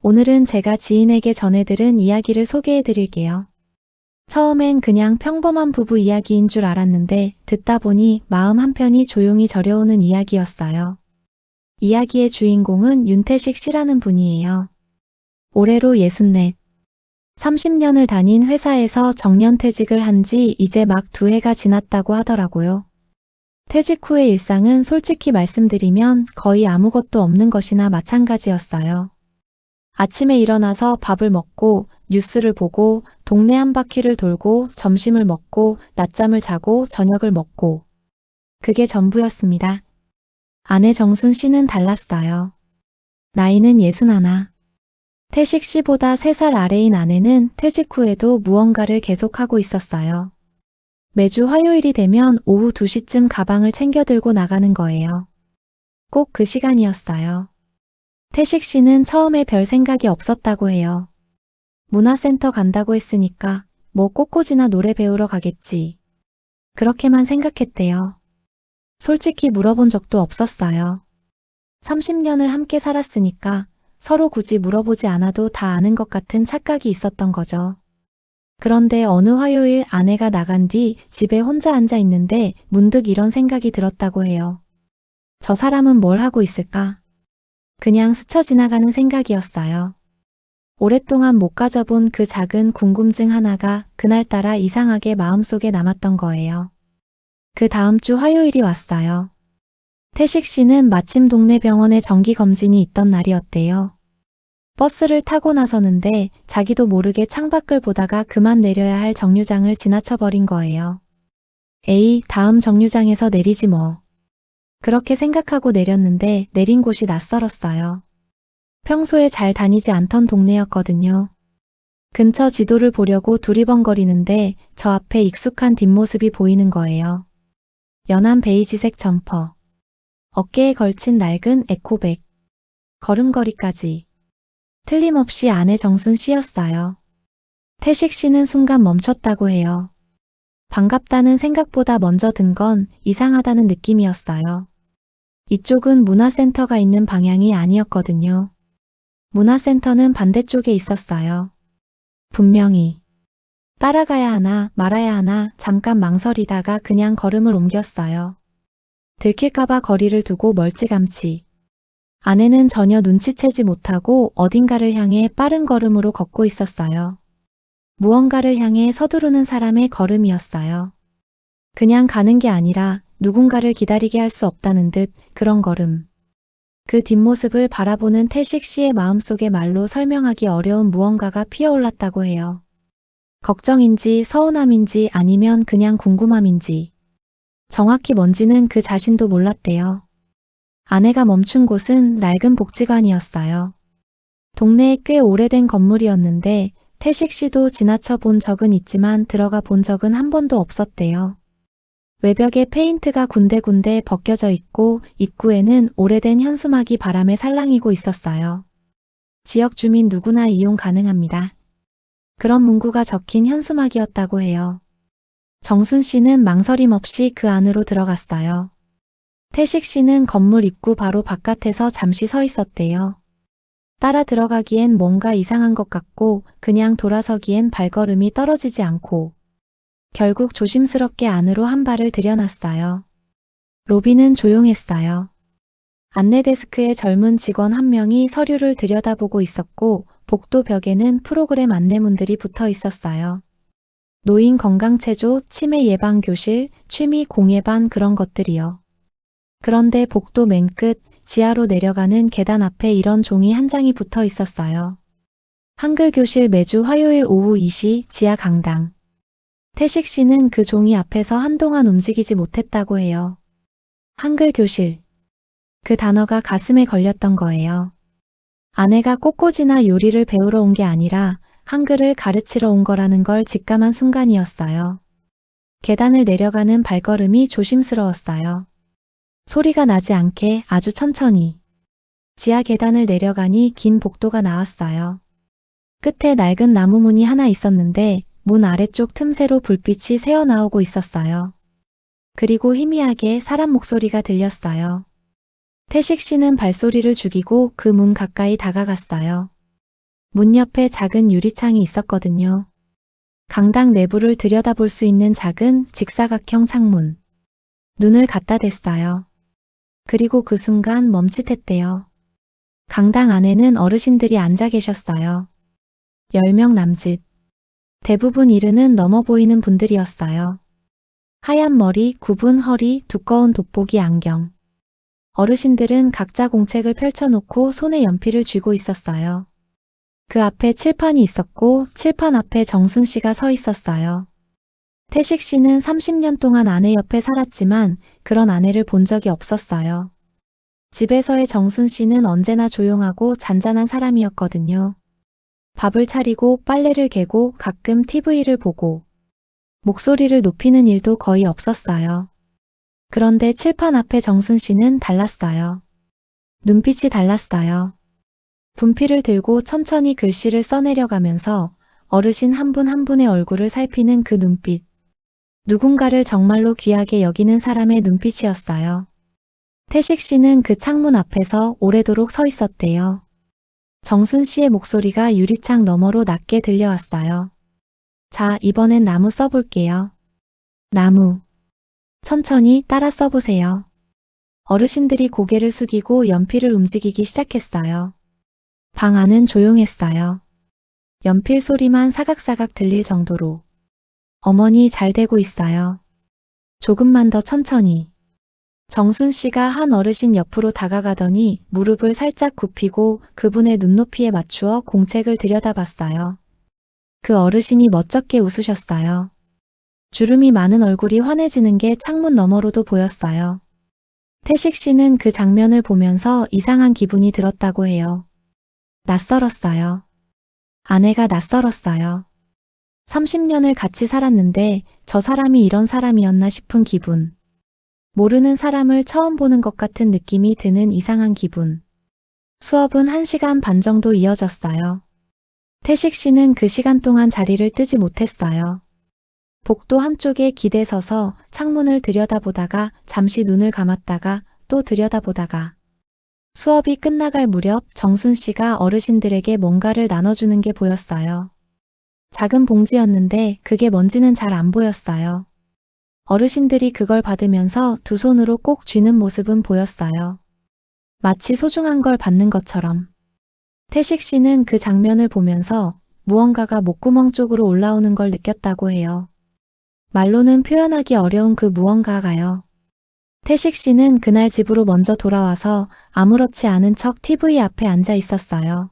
오늘은 제가 지인에게 전해들은 이야기를 소개해 드릴게요. 처음엔 그냥 평범한 부부 이야기인 줄 알았는데 듣다 보니 마음 한편이 조용히 저려오는 이야기였어요. 이야기의 주인공은 윤태식 씨라는 분이에요. 올해로 64, 30년을 다닌 회사에서 정년퇴직을 한 지 이제 막 2해가 지났다고 하더라고요. 퇴직 후의 일상은 솔직히 말씀드리면 거의 아무것도 없는 것이나 마찬가지였어요. 아침에 일어나서 밥을 먹고 뉴스를 보고 동네 한 바퀴를 돌고 점심을 먹고 낮잠을 자고 저녁을 먹고 그게 전부였습니다. 아내 정순 씨는 달랐어요. 나이는 61. 태식 씨보다 3살 아래인 아내는 퇴직 후에도 무언가를 계속하고 있었어요. 매주 화요일이 되면 오후 2시쯤 가방을 챙겨 들고 나가는 거예요. 꼭 그 시간이었어요. 태식 씨는 처음에 별 생각이 없었다고 해요. 문화센터 간다고 했으니까 뭐 꽃꽂이나 노래 배우러 가겠지. 그렇게만 생각했대요. 솔직히 물어본 적도 없었어요. 30년을 함께 살았으니까 서로 굳이 물어보지 않아도 다 아는 것 같은 착각이 있었던 거죠. 그런데 어느 화요일 아내가 나간 뒤 집에 혼자 앉아 있는데 문득 이런 생각이 들었다고 해요. 저 사람은 뭘 하고 있을까? 그냥 스쳐 지나가는 생각이었어요. 오랫동안 못 가져본 그 작은 궁금증 하나가 그날따라 이상하게 마음속에 남았던 거예요. 그 다음 주 화요일이 왔어요. 태식 씨는 마침 동네 병원에 정기검진이 있던 날이었대요. 버스를 타고 나서는데 자기도 모르게 창밖을 보다가 그만 내려야 할 정류장을 지나쳐버린 거예요. 에이, 다음 정류장에서 내리지 뭐. 그렇게 생각하고 내렸는데 내린 곳이 낯설었어요. 평소에 잘 다니지 않던 동네였거든요. 근처 지도를 보려고 두리번거리는데 저 앞에 익숙한 뒷모습이 보이는 거예요. 연한 베이지색 점퍼, 어깨에 걸친 낡은 에코백, 걸음걸이까지. 틀림없이 아내 정순 씨였어요. 태식 씨는 순간 멈췄다고 해요. 반갑다는 생각보다 먼저 든 건 이상하다는 느낌이었어요. 이쪽은 문화센터가 있는 방향이 아니었거든요. 문화센터는 반대쪽에 있었어요. 분명히 따라가야 하나 말아야 하나 잠깐 망설이다가 그냥 걸음을 옮겼어요. 들킬까봐 거리를 두고 멀찌감치. 아내는 전혀 눈치채지 못하고 어딘가를 향해 빠른 걸음으로 걷고 있었어요. 무언가를 향해 서두르는 사람의 걸음이었어요. 그냥 가는 게 아니라 누군가를 기다리게 할 수 없다는 듯 그런 걸음. 그 뒷모습을 바라보는 태식 씨의 마음속에 말로 설명하기 어려운 무언가가 피어올랐다고 해요. 걱정인지 서운함인지 아니면 그냥 궁금함인지. 정확히 뭔지는 그 자신도 몰랐대요. 아내가 멈춘 곳은 낡은 복지관이었어요. 동네에 꽤 오래된 건물이었는데 태식 씨도 지나쳐 본 적은 있지만 들어가 본 적은 한 번도 없었대요. 외벽에 페인트가 군데군데 벗겨져 있고 입구에는 오래된 현수막이 바람에 살랑이고 있었어요. 지역 주민 누구나 이용 가능합니다. 그런 문구가 적힌 현수막이었다고 해요. 정순 씨는 망설임 없이 그 안으로 들어갔어요. 태식 씨는 건물 입구 바로 바깥에서 잠시 서 있었대요. 따라 들어가기엔 뭔가 이상한 것 같고 그냥 돌아서기엔 발걸음이 떨어지지 않고 결국 조심스럽게 안으로 한 발을 들여놨어요. 로비는 조용했어요. 안내 데스크에 젊은 직원 한 명이 서류를 들여다보고 있었고 복도 벽에는 프로그램 안내문들이 붙어 있었어요. 노인 건강체조, 치매 예방 교실, 취미 공예반 그런 것들이요. 그런데 복도 맨 끝 지하로 내려가는 계단 앞에 이런 종이 한 장이 붙어 있었어요. 한글 교실 매주 화요일 오후 2시 지하 강당. 태식 씨는 그 종이 앞에서 한동안 움직이지 못했다고 해요. 한글 교실. 그 단어가 가슴에 걸렸던 거예요. 아내가 꽃꽂이나 요리를 배우러 온 게 아니라 한글을 가르치러 온 거라는 걸 직감한 순간이었어요. 계단을 내려가는 발걸음이 조심스러웠어요. 소리가 나지 않게 아주 천천히. 지하 계단을 내려가니 긴 복도가 나왔어요. 끝에 낡은 나무 문이 하나 있었는데 문 아래쪽 틈새로 불빛이 새어나오고 있었어요. 그리고 희미하게 사람 목소리가 들렸어요. 태식 씨는 발소리를 죽이고 그 문 가까이 다가갔어요. 문 옆에 작은 유리창이 있었거든요. 강당 내부를 들여다볼 수 있는 작은 직사각형 창문. 눈을 갖다 댔어요. 그리고 그 순간 멈칫했대요. 강당 안에는 어르신들이 앉아 계셨어요. 10명 남짓. 대부분 이르는 넘어 보이는 분들이었어요. 하얀 머리, 굽은 허리, 두꺼운 돋보기 안경. 어르신들은 각자 공책을 펼쳐놓고 손에 연필을 쥐고 있었어요. 그 앞에 칠판이 있었고 칠판 앞에 정순 씨가 서 있었어요. 태식 씨는 30년 동안 아내 옆에 살았지만 그런 아내를 본 적이 없었어요. 집에서의 정순 씨는 언제나 조용하고 잔잔한 사람이었거든요. 밥을 차리고 빨래를 개고 가끔 TV를 보고 목소리를 높이는 일도 거의 없었어요. 그런데 칠판 앞에 정순 씨는 달랐어요. 눈빛이 달랐어요. 분필을 들고 천천히 글씨를 써내려가면서 어르신 한 분 한 분의 얼굴을 살피는 그 눈빛. 누군가를 정말로 귀하게 여기는 사람의 눈빛이었어요. 태식 씨는 그 창문 앞에서 오래도록 서 있었대요. 정순 씨의 목소리가 유리창 너머로 낮게 들려왔어요. 자, 이번엔 나무 써볼게요. 나무. 천천히 따라 써보세요. 어르신들이 고개를 숙이고 연필을 움직이기 시작했어요. 방 안은 조용했어요. 연필 소리만 사각사각 들릴 정도로. 어머니 잘 되고 있어요. 조금만 더 천천히. 정순 씨가 한 어르신 옆으로 다가가더니 무릎을 살짝 굽히고 그분의 눈높이에 맞추어 공책을 들여다봤어요. 그 어르신이 멋쩍게 웃으셨어요. 주름이 많은 얼굴이 환해지는 게 창문 너머로도 보였어요. 태식 씨는 그 장면을 보면서 이상한 기분이 들었다고 해요. 낯설었어요. 아내가 낯설었어요. 30년을 같이 살았는데 저 사람이 이런 사람이었나 싶은 기분. 모르는 사람을 처음 보는 것 같은 느낌이 드는 이상한 기분. 수업은 1시간 반 정도 이어졌어요. 태식 씨는 그 시간 동안 자리를 뜨지 못했어요. 복도 한쪽에 기대서서 창문을 들여다보다가 잠시 눈을 감았다가 또 들여다보다가 수업이 끝나갈 무렵 정순 씨가 어르신들에게 뭔가를 나눠주는 게 보였어요. 작은 봉지였는데 그게 뭔지는 잘 안 보였어요. 어르신들이 그걸 받으면서 두 손으로 꼭 쥐는 모습은 보였어요. 마치 소중한 걸 받는 것처럼. 태식 씨는 그 장면을 보면서 무언가가 목구멍 쪽으로 올라오는 걸 느꼈다고 해요. 말로는 표현하기 어려운 그 무언가가요. 태식 씨는 그날 집으로 먼저 돌아와서 아무렇지 않은 척 TV 앞에 앉아 있었어요.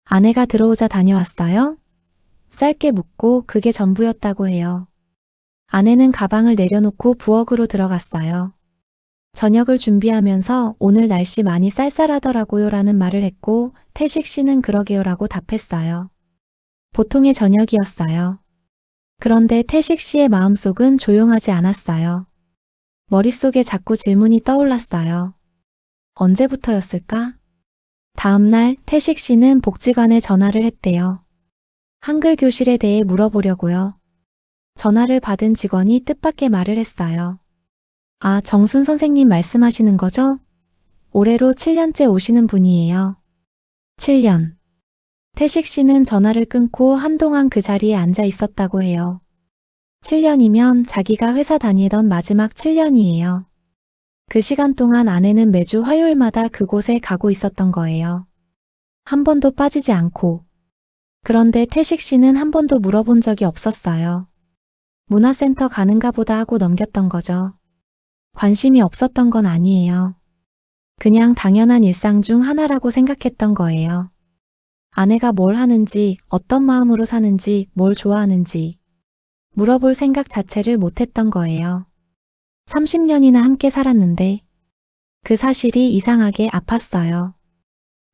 아내가 들어오자 다녀왔어요? 짧게 묻고 그게 전부였다고 해요. 아내는 가방을 내려놓고 부엌으로 들어갔어요. 저녁을 준비하면서 오늘 날씨 많이 쌀쌀하더라고요 라는 말을 했고 태식 씨는 그러게요 라고 답했어요. 보통의 저녁이었어요. 그런데 태식 씨의 마음속은 조용하지 않았어요. 머릿속에 자꾸 질문이 떠올랐어요. 언제부터였을까? 다음날 태식 씨는 복지관에 전화를 했대요. 한글 교실에 대해 물어보려고요. 전화를 받은 직원이 뜻밖의 말을 했어요. 아, 정순 선생님 말씀하시는 거죠? 올해로 7년째 오시는 분이에요. 7년. 태식 씨는 전화를 끊고 한동안 그 자리에 앉아 있었다고 해요. 7년이면 자기가 회사 다니던 마지막 7년이에요. 그 시간 동안 아내는 매주 화요일마다 그곳에 가고 있었던 거예요. 한 번도 빠지지 않고. 그런데 태식 씨는 한 번도 물어본 적이 없었어요. 문화센터 가는가 보다 하고 넘겼던 거죠. 관심이 없었던 건 아니에요. 그냥 당연한 일상 중 하나라고 생각했던 거예요. 아내가 뭘 하는지, 어떤 마음으로 사는지, 뭘 좋아하는지 물어볼 생각 자체를 못했던 거예요. 30년이나 함께 살았는데 그 사실이 이상하게 아팠어요.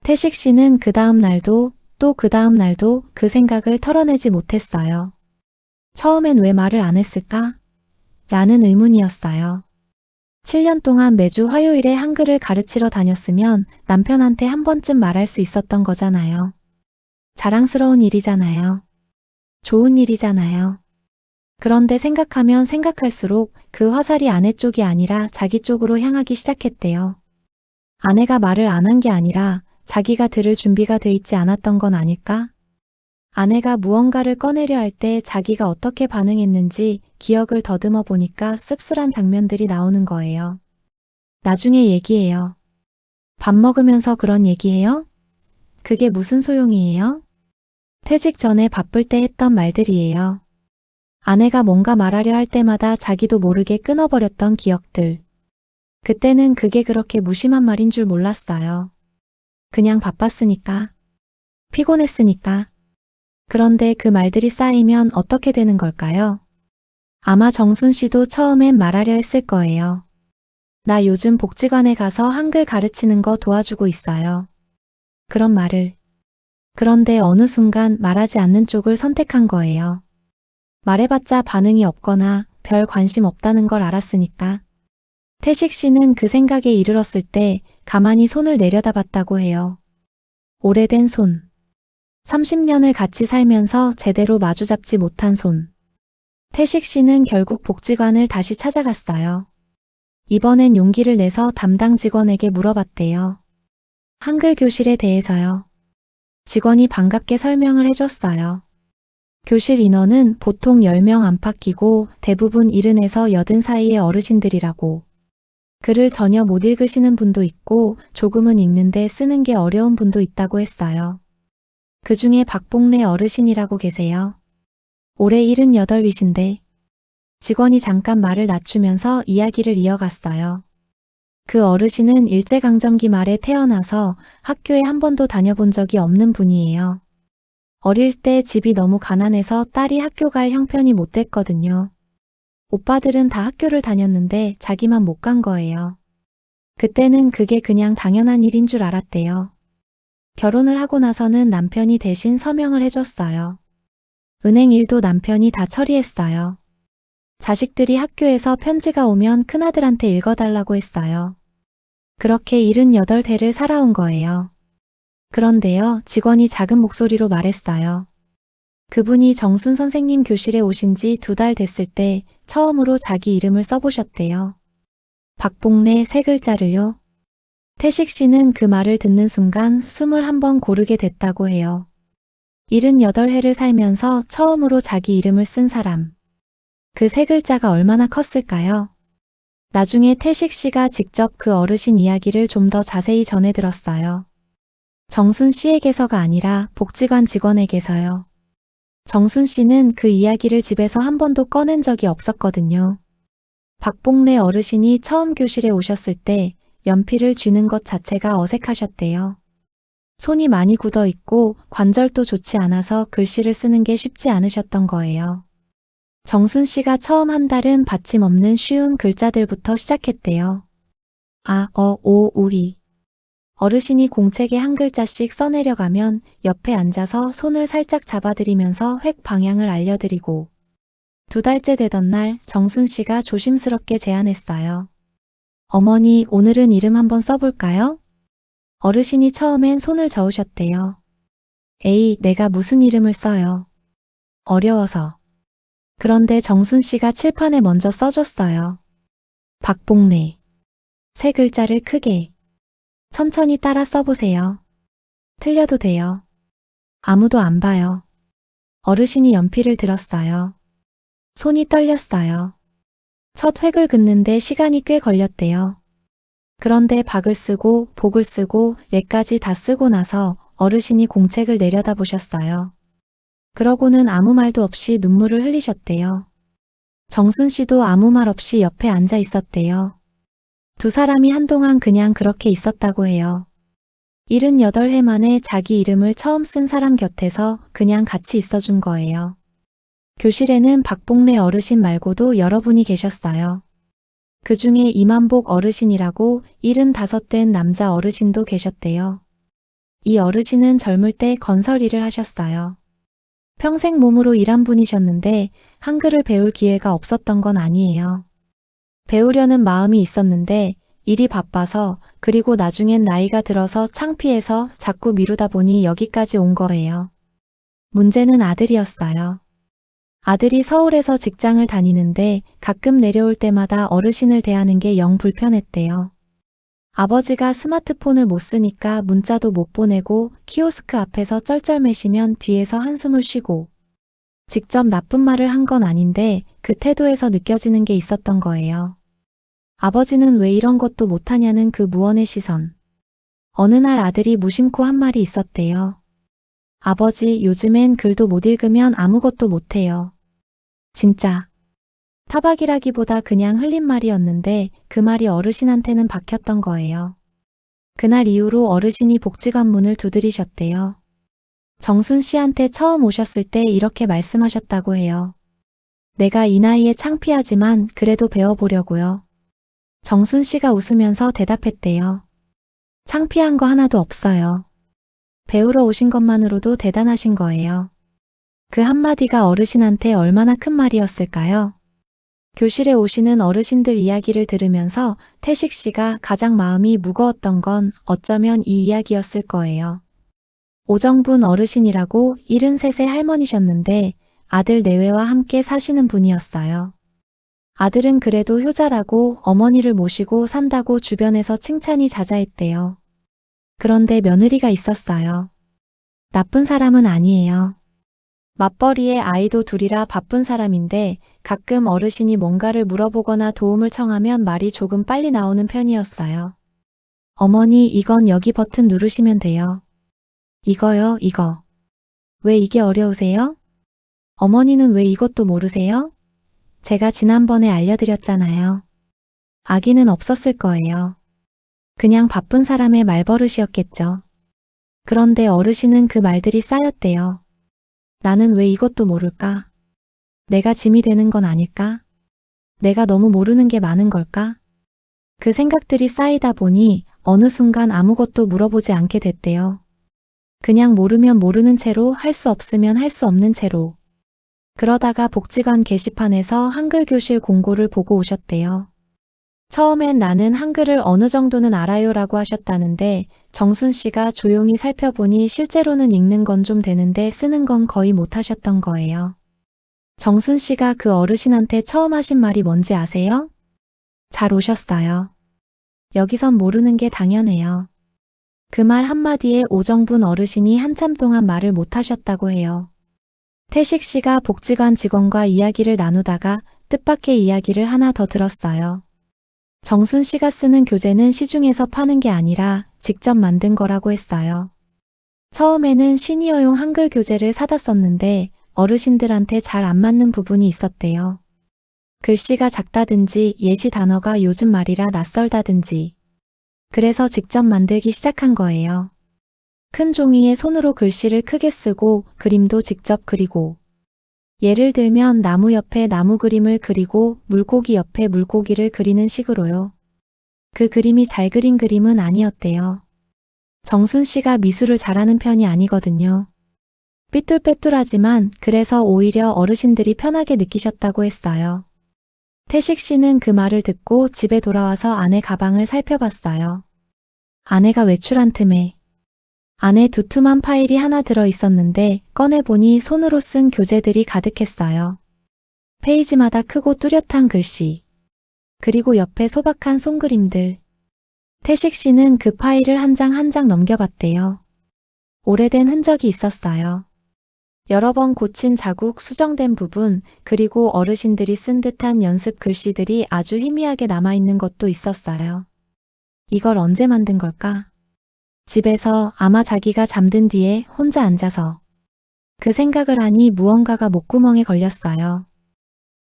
태식 씨는 그 다음 날도 또 그 다음 날도 그 생각을 털어내지 못했어요. 처음엔 왜 말을 안 했을까? 라는 의문이었어요. 7년 동안 매주 화요일에 한글을 가르치러 다녔으면 남편한테 한 번쯤 말할 수 있었던 거잖아요. 자랑스러운 일이잖아요. 좋은 일이잖아요. 그런데 생각하면 생각할수록 그 화살이 아내 쪽이 아니라 자기 쪽으로 향하기 시작했대요. 아내가 말을 안 한 게 아니라 자기가 들을 준비가 돼 있지 않았던 건 아닐까? 아내가 무언가를 꺼내려 할 때 자기가 어떻게 반응했는지 기억을 더듬어 보니까 씁쓸한 장면들이 나오는 거예요. 나중에 얘기해요. 밥 먹으면서 그런 얘기해요? 그게 무슨 소용이에요? 퇴직 전에 바쁠 때 했던 말들이에요. 아내가 뭔가 말하려 할 때마다 자기도 모르게 끊어버렸던 기억들. 그때는 그게 그렇게 무심한 말인 줄 몰랐어요. 그냥 바빴으니까. 피곤했으니까. 그런데 그 말들이 쌓이면 어떻게 되는 걸까요? 아마 정순 씨도 처음엔 말하려 했을 거예요. 나 요즘 복지관에 가서 한글 가르치는 거 도와주고 있어요. 그런 말을. 그런데 어느 순간 말하지 않는 쪽을 선택한 거예요. 말해봤자 반응이 없거나 별 관심 없다는 걸 알았으니까. 태식 씨는 그 생각에 이르렀을 때 가만히 손을 내려다봤다고 해요. 오래된 손. 30년을 같이 살면서 제대로 마주잡지 못한 손. 태식 씨는 결국 복지관을 다시 찾아갔어요. 이번엔 용기를 내서 담당 직원에게 물어봤대요. 한글 교실에 대해서요. 직원이 반갑게 설명을 해줬어요. 교실 인원은 보통 10명 안팎이고 대부분 70에서 80 사이의 어르신들이라고. 글을 전혀 못 읽으시는 분도 있고 조금은 읽는데 쓰는 게 어려운 분도 있다고 했어요. 그 중에 박봉래 어르신이라고 계세요. 올해 78이신데 직원이 잠깐 말을 낮추면서 이야기를 이어갔어요. 그 어르신은 일제강점기 말에 태어나서 학교에 한 번도 다녀본 적이 없는 분이에요. 어릴 때 집이 너무 가난해서 딸이 학교 갈 형편이 못 됐거든요. 오빠들은 다 학교를 다녔는데 자기만 못 간 거예요. 그때는 그게 그냥 당연한 일인 줄 알았대요. 결혼을 하고 나서는 남편이 대신 서명을 해줬어요. 은행 일도 남편이 다 처리했어요. 자식들이 학교에서 편지가 오면 큰아들한테 읽어달라고 했어요. 그렇게 78대를 살아온 거예요. 그런데요, 직원이 작은 목소리로 말했어요. 그분이 정순 선생님 교실에 오신 지 2달 됐을 때 처음으로 자기 이름을 써보셨대요. 박봉래 3글자를요. 태식 씨는 그 말을 듣는 순간 숨을 한번 고르게 됐다고 해요. 78해를 살면서 처음으로 자기 이름을 쓴 사람. 그 3글자가 얼마나 컸을까요? 나중에 태식 씨가 직접 그 어르신 이야기를 좀 더 자세히 전해 들었어요. 정순 씨에게서가 아니라 복지관 직원에게서요. 정순 씨는 그 이야기를 집에서 한 번도 꺼낸 적이 없었거든요. 박봉래 어르신이 처음 교실에 오셨을 때 연필을 쥐는 것 자체가 어색하셨대요. 손이 많이 굳어 있고 관절도 좋지 않아서 글씨를 쓰는 게 쉽지 않으셨던 거예요. 정순 씨가 처음 한 달은 받침 없는 쉬운 글자들부터 시작했대요. 아, 어, 오, 우이. 어르신이 공책에 한 글자씩 써내려가면 옆에 앉아서 손을 살짝 잡아드리면서 획 방향을 알려드리고 2달째 되던 날 정순 씨가 조심스럽게 제안했어요. 어머니, 오늘은 이름 한번 써볼까요? 어르신이 처음엔 손을 저으셨대요. 에이, 내가 무슨 이름을 써요. 어려워서. 그런데 정순 씨가 칠판에 먼저 써줬어요. 박봉래. 3글자를 크게. 천천히 따라 써보세요. 틀려도 돼요. 아무도 안 봐요. 어르신이 연필을 들었어요. 손이 떨렸어요. 첫 획을 긋는데 시간이 꽤 걸렸대요. 그런데 박을 쓰고 복을 쓰고 예까지 다 쓰고 나서 어르신이 공책을 내려다보셨어요. 그러고는 아무 말도 없이 눈물을 흘리셨대요. 정순 씨도 아무 말 없이 옆에 앉아 있었대요. 2사람이 한동안 그냥 그렇게 있었다고 해요. 78해 만에 자기 이름을 처음 쓴 사람 곁에서 그냥 같이 있어준 거예요. 교실에는 박봉래 어르신 말고도 여러분이 계셨어요. 그 중에 이만복 어르신이라고 75된 남자 어르신도 계셨대요. 이 어르신은 젊을 때 건설 일을 하셨어요. 평생 몸으로 일한 분이셨는데 한글을 배울 기회가 없었던 건 아니에요. 배우려는 마음이 있었는데 일이 바빠서 그리고 나중엔 나이가 들어서 창피해서 자꾸 미루다 보니 여기까지 온 거예요. 문제는 아들이었어요. 아들이 서울에서 직장을 다니는데 가끔 내려올 때마다 어르신을 대하는 게 영 불편했대요. 아버지가 스마트폰을 못 쓰니까 문자도 못 보내고 키오스크 앞에서 쩔쩔매시면 뒤에서 한숨을 쉬고 직접 나쁜 말을 한 건 아닌데 그 태도에서 느껴지는 게 있었던 거예요. 아버지는 왜 이런 것도 못하냐는 그 무언의 시선. 어느 날 아들이 무심코 한 말이 있었대요. 아버지, 요즘엔 글도 못 읽으면 아무것도 못해요. 진짜. 타박이라기보다 그냥 흘린 말이었는데 그 말이 어르신한테는 박혔던 거예요. 그날 이후로 어르신이 복지관 문을 두드리셨대요. 정순 씨한테 처음 오셨을 때 이렇게 말씀하셨다고 해요. 내가 이 나이에 창피하지만 그래도 배워보려고요. 정순 씨가 웃으면서 대답했대요. 창피한 거 하나도 없어요. 배우러 오신 것만으로도 대단하신 거예요. 그 한마디가 어르신한테 얼마나 큰 말이었을까요? 교실에 오시는 어르신들 이야기를 들으면서 태식 씨가 가장 마음이 무거웠던 건 어쩌면 이 이야기였을 거예요. 오정분 어르신이라고 73세 할머니셨는데 아들 내외와 함께 사시는 분이었어요. 아들은 그래도 효자라고 어머니를 모시고 산다고 주변에서 칭찬이 자자했대요. 그런데 며느리가 있었어요. 나쁜 사람은 아니에요. 맞벌이의 아이도 둘이라 바쁜 사람인데 가끔 어르신이 뭔가를 물어보거나 도움을 청하면 말이 조금 빨리 나오는 편이었어요. 어머니, 이건 여기 버튼 누르시면 돼요. 이거요, 이거. 왜 이게 어려우세요? 어머니는 왜 이것도 모르세요? 제가 지난번에 알려드렸잖아요. 아기는 없었을 거예요. 그냥 바쁜 사람의 말버릇이었겠죠. 그런데 어르신은 그 말들이 쌓였대요. 나는 왜 이것도 모를까? 내가 짐이 되는 건 아닐까? 내가 너무 모르는 게 많은 걸까? 그 생각들이 쌓이다 보니 어느 순간 아무것도 물어보지 않게 됐대요. 그냥 모르면 모르는 채로 할 수 없으면 할 수 없는 채로. 그러다가 복지관 게시판에서 한글 교실 공고를 보고 오셨대요. 처음엔 나는 한글을 어느 정도는 알아요라고 하셨다는데 정순 씨가 조용히 살펴보니 실제로는 읽는 건 좀 되는데 쓰는 건 거의 못 하셨던 거예요. 정순 씨가 그 어르신한테 처음 하신 말이 뭔지 아세요? 잘 오셨어요. 여기선 모르는 게 당연해요. 그 말 한마디에 오정분 어르신이 한참 동안 말을 못 하셨다고 해요. 태식 씨가 복지관 직원과 이야기를 나누다가 뜻밖의 이야기를 하나 더 들었어요. 정순 씨가 쓰는 교재는 시중에서 파는 게 아니라 직접 만든 거라고 했어요. 처음에는 시니어용 한글 교재를 사다 썼는데 어르신들한테 잘 안 맞는 부분이 있었대요. 글씨가 작다든지 예시 단어가 요즘 말이라 낯설다든지. 그래서 직접 만들기 시작한 거예요. 큰 종이에 손으로 글씨를 크게 쓰고 그림도 직접 그리고 예를 들면 나무 옆에 나무 그림을 그리고 물고기 옆에 물고기를 그리는 식으로요. 그 그림이 잘 그린 그림은 아니었대요. 정순 씨가 미술을 잘하는 편이 아니거든요. 삐뚤빼뚤하지만 그래서 오히려 어르신들이 편하게 느끼셨다고 했어요. 태식 씨는 그 말을 듣고 집에 돌아와서 아내 가방을 살펴봤어요. 아내가 외출한 틈에 안에 두툼한 파일이 하나 들어 있었는데 꺼내보니 손으로 쓴 교재들이 가득했어요. 페이지마다 크고 뚜렷한 글씨. 그리고 옆에 소박한 손그림들. 태식 씨는 그 파일을 한 장 한 장 넘겨봤대요. 오래된 흔적이 있었어요. 여러 번 고친 자국, 수정된 부분, 그리고 어르신들이 쓴 듯한 연습 글씨들이 아주 희미하게 남아있는 것도 있었어요. 이걸 언제 만든 걸까? 집에서 아마 자기가 잠든 뒤에 혼자 앉아서. 그 생각을 하니 무언가가 목구멍에 걸렸어요.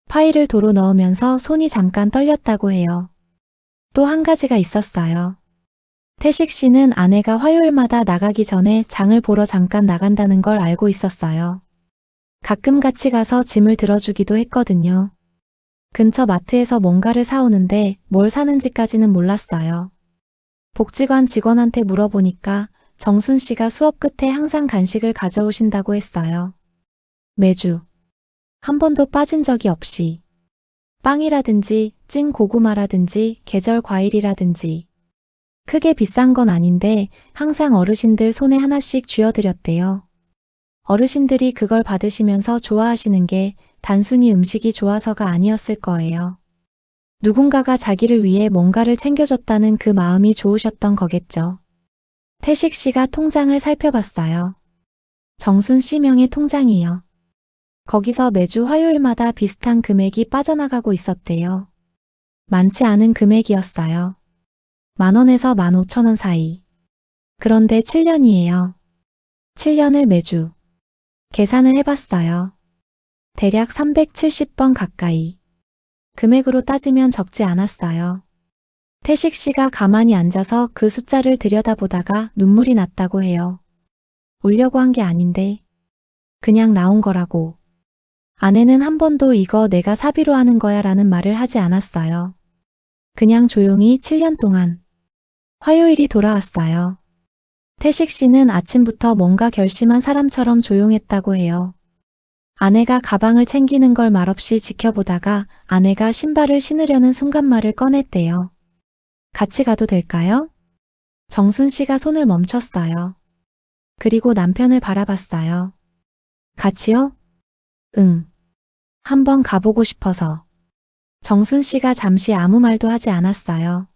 파일을 도로 넣으면서 손이 잠깐 떨렸다고 해요. 또 한 가지가 있었어요. 태식 씨는 아내가 화요일마다 나가기 전에 장을 보러 잠깐 나간다는 걸 알고 있었어요. 가끔 같이 가서 짐을 들어주기도 했거든요. 근처 마트에서 뭔가를 사오는데 뭘 사는지까지는 몰랐어요. 복지관 직원한테 물어보니까 정순 씨가 수업 끝에 항상 간식을 가져오신다고 했어요. 매주. 한 번도 빠진 적이 없이. 빵이라든지 찐 고구마라든지 계절 과일이라든지. 크게 비싼 건 아닌데 항상 어르신들 손에 하나씩 쥐어드렸대요. 어르신들이 그걸 받으시면서 좋아하시는 게 단순히 음식이 좋아서가 아니었을 거예요. 누군가가 자기를 위해 뭔가를 챙겨줬다는 그 마음이 좋으셨던 거겠죠. 태식 씨가 통장을 살펴봤어요. 정순 씨 명의 통장이요. 거기서 매주 화요일마다 비슷한 금액이 빠져나가고 있었대요. 많지 않은 금액이었어요. 10,000원에서 15,000원 사이. 그런데 7년이에요. 7년을 매주. 계산을 해봤어요. 대략 370번 가까이. 금액으로 따지면 적지 않았어요. 태식 씨가 가만히 앉아서 그 숫자를 들여다보다가 눈물이 났다고 해요. 울려고 한 게 아닌데 그냥 나온 거라고. 아내는 한 번도 이거 내가 사비로 하는 거야 라는 말을 하지 않았어요. 그냥 조용히 7년 동안. 화요일이 돌아왔어요. 태식 씨는 아침부터 뭔가 결심한 사람처럼 조용했다고 해요. 아내가 가방을 챙기는 걸 말없이 지켜보다가 아내가 신발을 신으려는 순간 말을 꺼냈대요. 같이 가도 될까요? 정순 씨가 손을 멈췄어요. 그리고 남편을 바라봤어요. 같이요? 응. 한번 가보고 싶어서. 정순 씨가 잠시 아무 말도 하지 않았어요.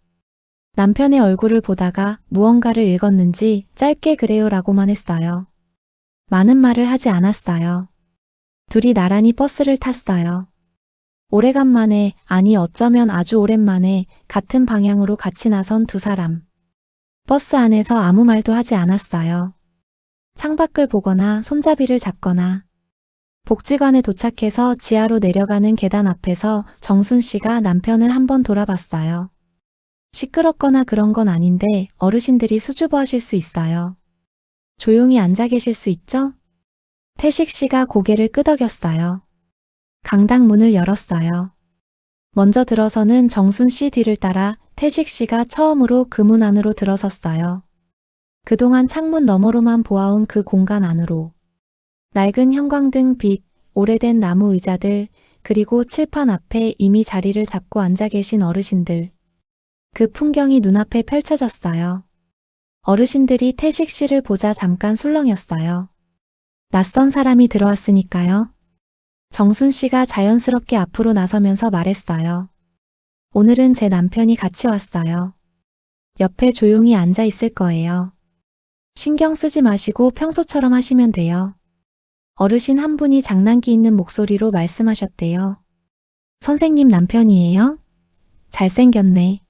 남편의 얼굴을 보다가 무언가를 읽었는지 짧게 그래요라고만 했어요. 많은 말을 하지 않았어요. 둘이 나란히 버스를 탔어요. 오래간만에, 아니 어쩌면 아주 오랜만에 같은 방향으로 같이 나선 두 사람. 버스 안에서 아무 말도 하지 않았어요. 창밖을 보거나 손잡이를 잡거나. 복지관에 도착해서 지하로 내려가는 계단 앞에서 정순 씨가 남편을 한번 돌아봤어요. 시끄럽거나 그런 건 아닌데 어르신들이 수줍어하실 수 있어요. 조용히 앉아 계실 수 있죠? 태식 씨가 고개를 끄덕였어요. 강당 문을 열었어요. 먼저 들어서는 정순 씨 뒤를 따라 태식 씨가 처음으로 그 문 안으로 들어섰어요. 그동안 창문 너머로만 보아온 그 공간 안으로. 낡은 형광등 빛, 오래된 나무 의자들, 그리고 칠판 앞에 이미 자리를 잡고 앉아 계신 어르신들. 그 풍경이 눈앞에 펼쳐졌어요. 어르신들이 태식 씨를 보자 잠깐 술렁였어요. 낯선 사람이 들어왔으니까요. 정순 씨가 자연스럽게 앞으로 나서면서 말했어요. 오늘은 제 남편이 같이 왔어요. 옆에 조용히 앉아 있을 거예요. 신경 쓰지 마시고 평소처럼 하시면 돼요. 어르신 한 분이 장난기 있는 목소리로 말씀하셨대요. 선생님 남편이에요? 잘생겼네.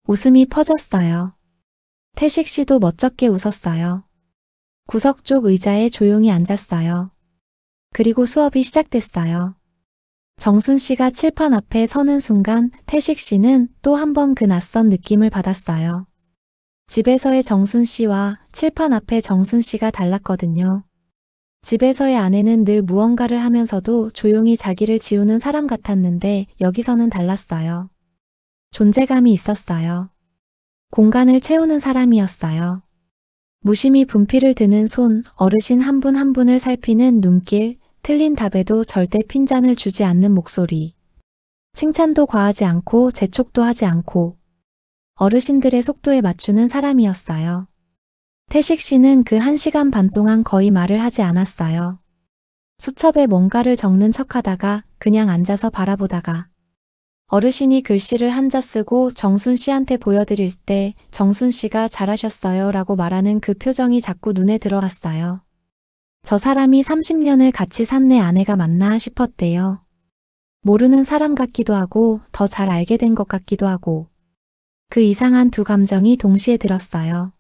웃음이 퍼졌어요. 태식 씨도 멋쩍게 웃었어요. 구석 쪽 의자에 조용히 앉았어요. 그리고 수업이 시작됐어요. 정순 씨가 칠판 앞에 서는 순간 태식 씨는 또 한 번 그 낯선 느낌을 받았어요. 집에서의 정순 씨와 칠판 앞의 정순 씨가 달랐거든요. 집에서의 아내는 늘 무언가를 하면서도 조용히 자기를 지우는 사람 같았는데 여기서는 달랐어요. 존재감이 있었어요. 공간을 채우는 사람이었어요. 무심히 분필을 드는 손, 어르신 한 분 한 분을 살피는 눈길, 틀린 답에도 절대 핀잔을 주지 않는 목소리. 칭찬도 과하지 않고 재촉도 하지 않고 어르신들의 속도에 맞추는 사람이었어요. 태식 씨는 그 1시간 반 동안 거의 말을 하지 않았어요. 수첩에 뭔가를 적는 척하다가 그냥 앉아서 바라보다가 어르신이 글씨를 한자 쓰고 정순 씨한테 보여드릴 때 정순 씨가 잘하셨어요 라고 말하는 그 표정이 자꾸 눈에 들어갔어요. 저 사람이 30년을 같이 산 내 아내가 맞나 싶었대요. 모르는 사람 같기도 하고 더 잘 알게 된 것 같기도 하고 그 이상한 두 감정이 동시에 들었어요.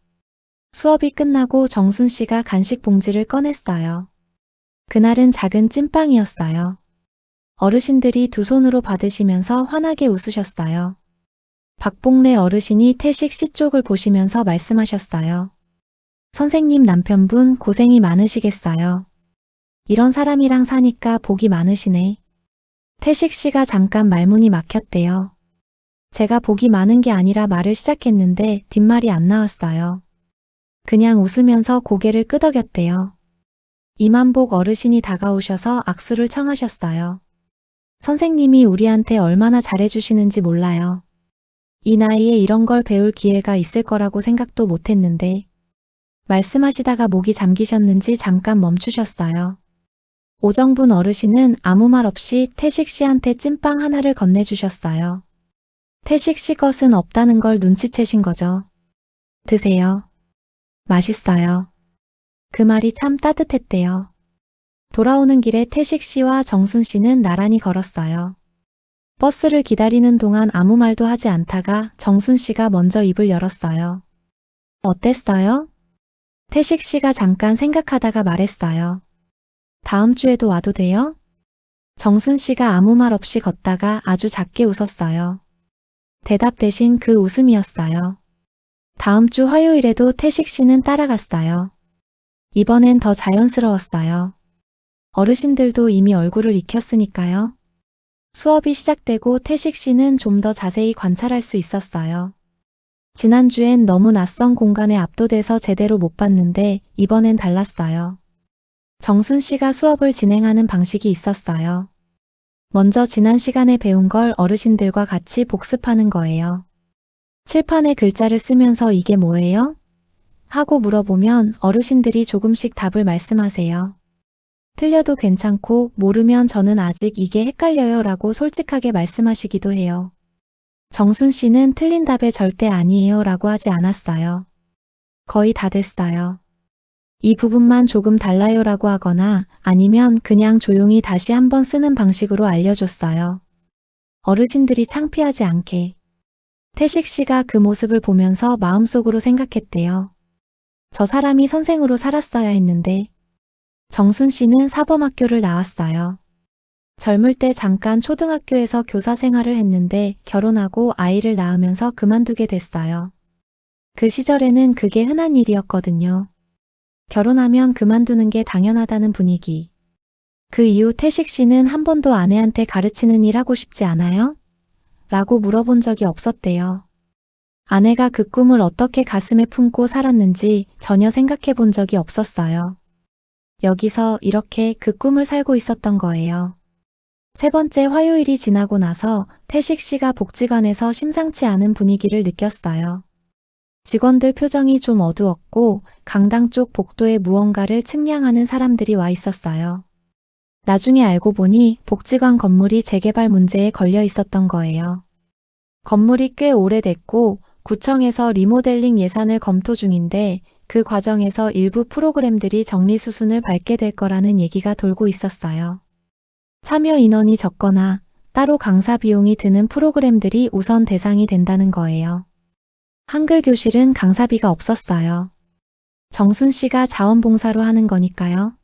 수업이 끝나고 정순 씨가 간식 봉지를 꺼냈어요. 그날은 작은 찐빵이었어요. 어르신들이 두 손으로 받으시면서 환하게 웃으셨어요. 박봉래 어르신이 태식 씨 쪽을 보시면서 말씀하셨어요. 선생님 남편분 고생이 많으시겠어요. 이런 사람이랑 사니까 복이 많으시네. 태식 씨가 잠깐 말문이 막혔대요. 제가 복이 많은 게 아니라 말을 시작했는데 뒷말이 안 나왔어요. 그냥 웃으면서 고개를 끄덕였대요. 이만복 어르신이 다가오셔서 악수를 청하셨어요. 선생님이 우리한테 얼마나 잘해주시는지 몰라요. 이 나이에 이런 걸 배울 기회가 있을 거라고 생각도 못했는데 말씀하시다가 목이 잠기셨는지 잠깐 멈추셨어요. 오정분 어르신은 아무 말 없이 태식 씨한테 찐빵 하나를 건네주셨어요. 태식 씨 것은 없다는 걸 눈치채신 거죠. 드세요. 맛있어요. 그 말이 참 따뜻했대요. 돌아오는 길에 태식 씨와 정순 씨는 나란히 걸었어요. 버스를 기다리는 동안 아무 말도 하지 않다가 정순 씨가 먼저 입을 열었어요. 어땠어요? 태식 씨가 잠깐 생각하다가 말했어요. 다음 주에도 와도 돼요? 정순 씨가 아무 말 없이 걷다가 아주 작게 웃었어요. 대답 대신 그 웃음이었어요. 다음 주 화요일에도 태식 씨는 따라갔어요. 이번엔 더 자연스러웠어요. 어르신들도 이미 얼굴을 익혔으니까요. 수업이 시작되고 태식 씨는 좀 더 자세히 관찰할 수 있었어요. 지난주엔 너무 낯선 공간에 압도돼서 제대로 못 봤는데 이번엔 달랐어요. 정순 씨가 수업을 진행하는 방식이 있었어요. 먼저 지난 시간에 배운 걸 어르신들과 같이 복습하는 거예요. 칠판에 글자를 쓰면서 이게 뭐예요? 하고 물어보면 어르신들이 조금씩 답을 말씀하세요. 틀려도 괜찮고 모르면 저는 아직 이게 헷갈려요 라고 솔직하게 말씀하시기도 해요. 정순 씨는 틀린 답에 절대 아니에요 라고 하지 않았어요. 거의 다 됐어요. 이 부분만 조금 달라요 라고 하거나 아니면 그냥 조용히 다시 한번 쓰는 방식으로 알려줬어요. 어르신들이 창피하지 않게. 태식 씨가 그 모습을 보면서 마음속으로 생각했대요. 저 사람이 선생으로 살았어야 했는데. 정순 씨는 사범학교를 나왔어요. 젊을 때 잠깐 초등학교에서 교사 생활을 했는데 결혼하고 아이를 낳으면서 그만두게 됐어요. 그 시절에는 그게 흔한 일이었거든요. 결혼하면 그만두는 게 당연하다는 분위기. 그 이후 태식 씨는 한 번도 아내한테 가르치는 일 하고 싶지 않아요? 라고 물어본 적이 없었대요. 아내가 그 꿈을 어떻게 가슴에 품고 살았는지 전혀 생각해 본 적이 없었어요. 여기서 이렇게 그 꿈을 살고 있었던 거예요. 세 번째 화요일이 지나고 나서 태식 씨가 복지관에서 심상치 않은 분위기를 느꼈어요. 직원들 표정이 좀 어두웠고 강당 쪽 복도에 무언가를 측량하는 사람들이 와 있었어요. 나중에 알고 보니 복지관 건물이 재개발 문제에 걸려 있었던 거예요. 건물이 꽤 오래됐고 구청에서 리모델링 예산을 검토 중인데 그 과정에서 일부 프로그램들이 정리수순을 밟게 될 거라는 얘기가 돌고 있었어요. 참여 인원이 적거나 따로 강사 비용이 드는 프로그램들이 우선 대상이 된다는 거예요. 한글 교실은 강사비가 없었어요. 정순 씨가 자원봉사로 하는 거니까요.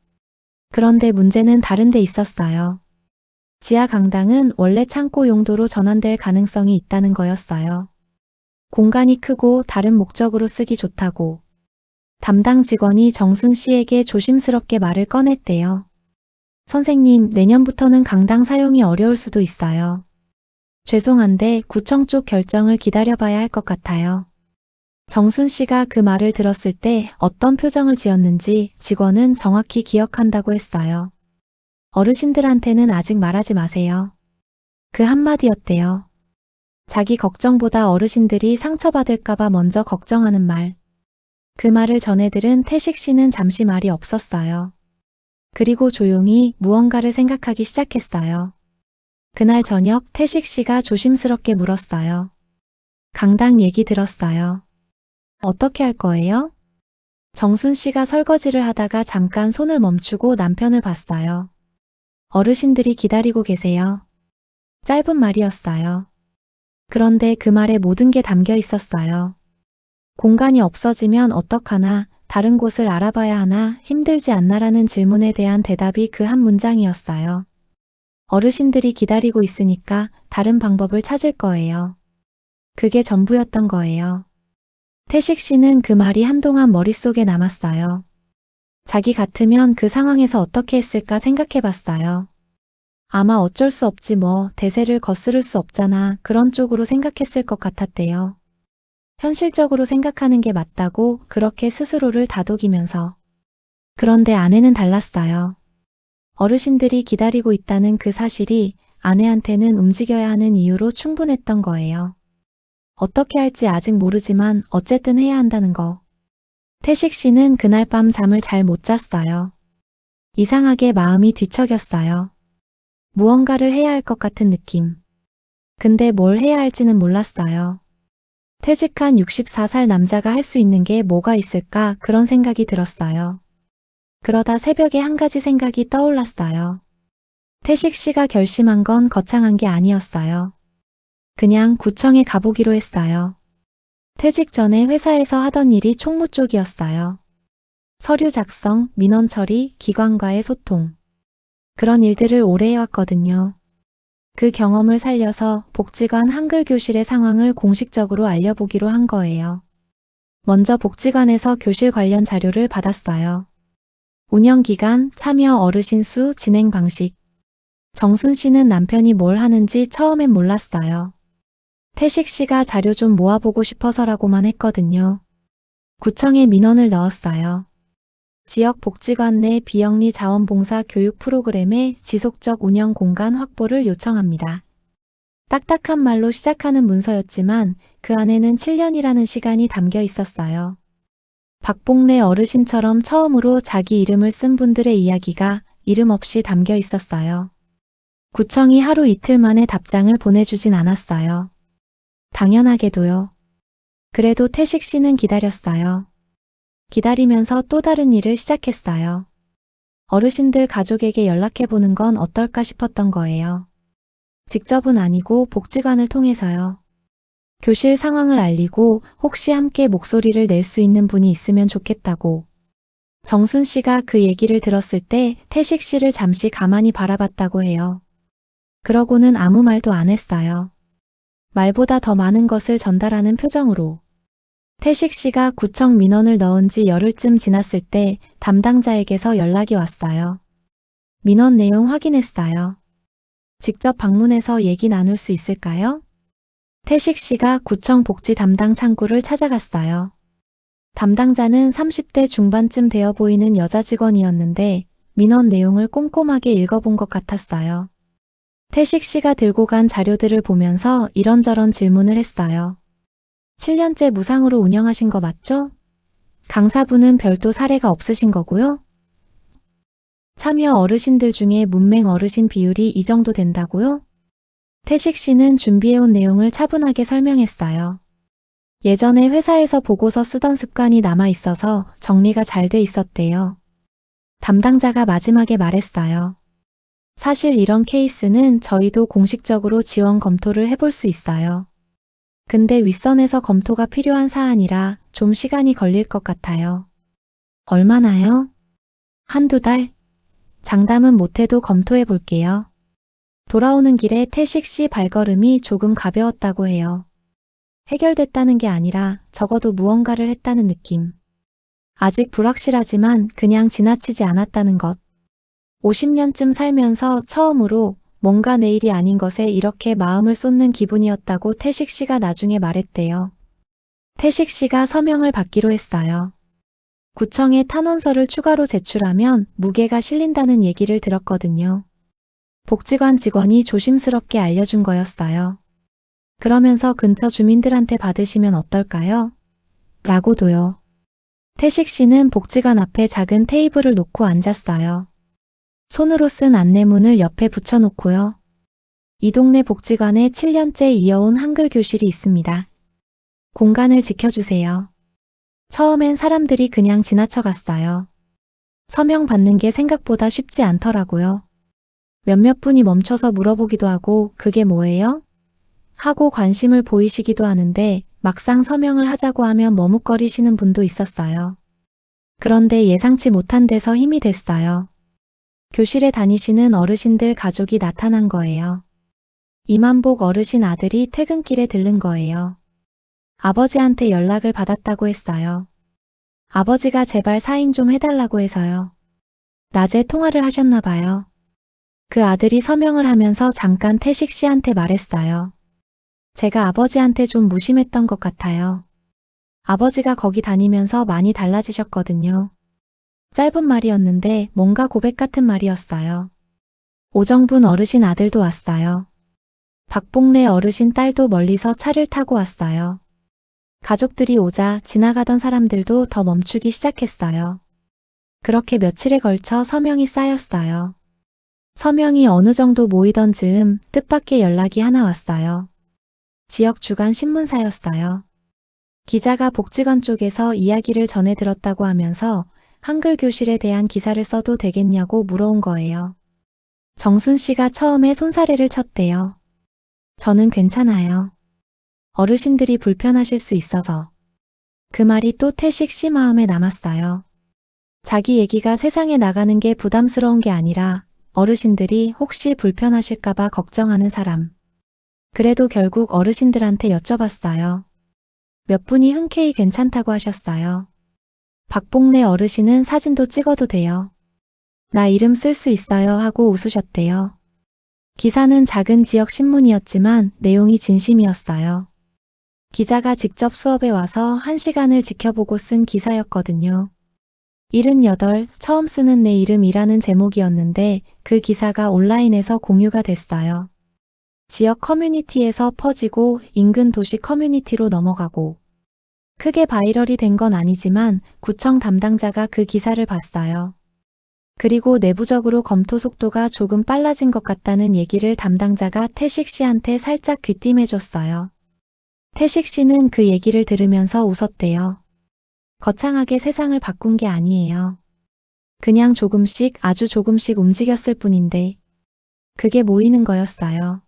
그런데 문제는 다른 데 있었어요. 지하 강당은 원래 창고 용도로 전환될 가능성이 있다는 거였어요. 공간이 크고 다른 목적으로 쓰기 좋다고. 담당 직원이 정순 씨에게 조심스럽게 말을 꺼냈대요. 선생님, 내년부터는 강당 사용이 어려울 수도 있어요. 죄송한데 구청 쪽 결정을 기다려봐야 할 것 같아요. 정순 씨가 그 말을 들었을 때 어떤 표정을 지었는지 직원은 정확히 기억한다고 했어요. 어르신들한테는 아직 말하지 마세요. 그 한마디였대요. 자기 걱정보다 어르신들이 상처받을까봐 먼저 걱정하는 말. 그 말을 전해들은 태식 씨는 잠시 말이 없었어요. 그리고 조용히 무언가를 생각하기 시작했어요. 그날 저녁 태식 씨가 조심스럽게 물었어요. 강당 얘기 들었어요. 어떻게 할 거예요? 정순 씨가 설거지를 하다가 잠깐 손을 멈추고 남편을 봤어요. 어르신들이 기다리고 계세요. 짧은 말이었어요. 그런데 그 말에 모든 게 담겨 있었어요. 공간이 없어지면 어떡하나, 다른 곳을 알아봐야 하나, 힘들지 않나라는 질문에 대한 대답이 그 한 문장이었어요. 어르신들이 기다리고 있으니까 다른 방법을 찾을 거예요. 그게 전부였던 거예요. 태식 씨는 그 말이 한동안 머릿속에 남았어요. 자기 같으면 그 상황에서 어떻게 했을까 생각해 봤어요. 아마 어쩔 수 없지 뭐, 대세를 거스를 수 없잖아, 그런 쪽으로 생각했을 것 같았대요. 현실적으로 생각하는 게 맞다고 그렇게 스스로를 다독이면서. 그런데 아내는 달랐어요. 어르신들이 기다리고 있다는 그 사실이 아내한테는 움직여야 하는 이유로 충분했던 거예요. 어떻게 할지 아직 모르지만 어쨌든 해야 한다는 거. 태식 씨는 그날 밤 잠을 잘 못 잤어요. 이상하게 마음이 뒤척였어요. 무언가를 해야 할 것 같은 느낌. 근데 뭘 해야 할지는 몰랐어요. 퇴직한 64살 남자가 할 수 있는 게 뭐가 있을까 그런 생각이 들었어요. 그러다 새벽에 한 가지 생각이 떠올랐어요. 태식 씨가 결심한 건 거창한 게 아니었어요. 그냥 구청에 가보기로 했어요. 퇴직 전에 회사에서 하던 일이 총무 쪽이었어요. 서류 작성, 민원 처리, 기관과의 소통. 그런 일들을 오래 해왔거든요. 그 경험을 살려서 복지관 한글 교실의 상황을 공식적으로 알려보기로 한 거예요. 먼저 복지관에서 교실 관련 자료를 받았어요. 운영기간, 참여 어르신 수, 진행 방식. 정순 씨는 남편이 뭘 하는지 처음엔 몰랐어요. 태식 씨가 자료 좀 모아보고 싶어서라고만 했거든요. 구청에 민원을 넣었어요. 지역 복지관 내 비영리 자원봉사 교육 프로그램의 지속적 운영 공간 확보를 요청합니다. 딱딱한 말로 시작하는 문서였지만 그 안에는 7년이라는 시간이 담겨 있었어요. 박봉래 어르신처럼 처음으로 자기 이름을 쓴 분들의 이야기가 이름 없이 담겨 있었어요. 구청이 하루 이틀 만에 답장을 보내주진 않았어요. 당연하게도요. 그래도 태식 씨는 기다렸어요. 기다리면서 또 다른 일을 시작했어요. 어르신들 가족에게 연락해보는 건 어떨까 싶었던 거예요. 직접은 아니고 복지관을 통해서요. 교실 상황을 알리고 혹시 함께 목소리를 낼 수 있는 분이 있으면 좋겠다고. 정순 씨가 그 얘기를 들었을 때 태식 씨를 잠시 가만히 바라봤다고 해요. 그러고는 아무 말도 안 했어요. 말보다 더 많은 것을 전달하는 표정으로. 태식 씨가 구청 민원을 넣은 지 열흘쯤 지났을 때 담당자에게서 연락이 왔어요. 민원 내용 확인했어요. 직접 방문해서 얘기 나눌 수 있을까요? 태식 씨가 구청 복지 담당 창구를 찾아갔어요. 담당자는 30대 중반쯤 되어 보이는 여자 직원이었는데 민원 내용을 꼼꼼하게 읽어본 것 같았어요. 태식 씨가 들고 간 자료들을 보면서 이런저런 질문을 했어요. 7년째 무상으로 운영하신 거 맞죠? 강사분은 별도 사례가 없으신 거고요? 참여 어르신들 중에 문맹 어르신 비율이 이 정도 된다고요? 태식 씨는 준비해온 내용을 차분하게 설명했어요. 예전에 회사에서 보고서 쓰던 습관이 남아 있어서 정리가 잘 돼 있었대요. 담당자가 마지막에 말했어요. 사실 이런 케이스는 저희도 공식적으로 지원 검토를 해볼 수 있어요. 근데 윗선에서 검토가 필요한 사안이라 좀 시간이 걸릴 것 같아요. 얼마나요? 한두 달? 장담은 못해도 검토해 볼게요. 돌아오는 길에 태식 씨 발걸음이 조금 가벼웠다고 해요. 해결됐다는 게 아니라 적어도 무언가를 했다는 느낌. 아직 불확실하지만 그냥 지나치지 않았다는 것. 50년쯤 살면서 처음으로 뭔가 내 일이 아닌 것에 이렇게 마음을 쏟는 기분이었다고 태식 씨가 나중에 말했대요. 태식 씨가 서명을 받기로 했어요. 구청에 탄원서를 추가로 제출하면 무게가 실린다는 얘기를 들었거든요. 복지관 직원이 조심스럽게 알려준 거였어요. 그러면서 근처 주민들한테 받으시면 어떨까요? 라고도요. 태식 씨는 복지관 앞에 작은 테이블을 놓고 앉았어요. 손으로 쓴 안내문을 옆에 붙여놓고요. 이 동네 복지관에 7년째 이어온 한글 교실이 있습니다. 공간을 지켜주세요. 처음엔 사람들이 그냥 지나쳐갔어요. 서명 받는 게 생각보다 쉽지 않더라고요. 몇몇 분이 멈춰서 물어보기도 하고 그게 뭐예요? 하고 관심을 보이시기도 하는데 막상 서명을 하자고 하면 머뭇거리시는 분도 있었어요. 그런데 예상치 못한 데서 힘이 됐어요. 교실에 다니시는 어르신들 가족이 나타난 거예요. 이만복 어르신 아들이 퇴근길에 들른 거예요. 아버지한테 연락을 받았다고 했어요. 아버지가 제발 사인 좀 해달라고 해서요. 낮에 통화를 하셨나 봐요. 그 아들이 서명을 하면서 잠깐 태식 씨한테 말했어요. 제가 아버지한테 좀 무심했던 것 같아요. 아버지가 거기 다니면서 많이 달라지셨거든요. 짧은 말이었는데 뭔가 고백 같은 말이었어요. 오정분 어르신 아들도 왔어요. 박봉래 어르신 딸도 멀리서 차를 타고 왔어요. 가족들이 오자 지나가던 사람들도 더 멈추기 시작했어요. 그렇게 며칠에 걸쳐 서명이 쌓였어요. 서명이 어느 정도 모이던 즈음 뜻밖의 연락이 하나 왔어요. 지역 주간 신문사였어요. 기자가 복지관 쪽에서 이야기를 전해 들었다고 하면서 한글 교실에 대한 기사를 써도 되겠냐고 물어온 거예요. 정순 씨가 처음에 손사래를 쳤대요. 저는 괜찮아요. 어르신들이 불편하실 수 있어서. 그 말이 또 태식 씨 마음에 남았어요. 자기 얘기가 세상에 나가는 게 부담스러운 게 아니라 어르신들이 혹시 불편하실까봐 걱정하는 사람. 그래도 결국 어르신들한테 여쭤봤어요. 몇 분이 흔쾌히 괜찮다고 하셨어요. 박봉래 어르신은 사진도 찍어도 돼요. 나 이름 쓸 수 있어요 하고 웃으셨대요. 기사는 작은 지역 신문이었지만 내용이 진심이었어요. 기자가 직접 수업에 와서 1시간을 지켜보고 쓴 기사였거든요. 78, 처음 쓰는 내 이름이라는 제목이었는데 그 기사가 온라인에서 공유가 됐어요. 지역 커뮤니티에서 퍼지고 인근 도시 커뮤니티로 넘어가고 크게 바이럴이 된 건 아니지만 구청 담당자가 그 기사를 봤어요. 그리고 내부적으로 검토 속도가 조금 빨라진 것 같다는 얘기를 담당자가 태식 씨한테 살짝 귀띔해줬어요. 태식 씨는 그 얘기를 들으면서 웃었대요. 거창하게 세상을 바꾼 게 아니에요. 그냥 조금씩 아주 조금씩 움직였을 뿐인데 그게 모이는 거였어요.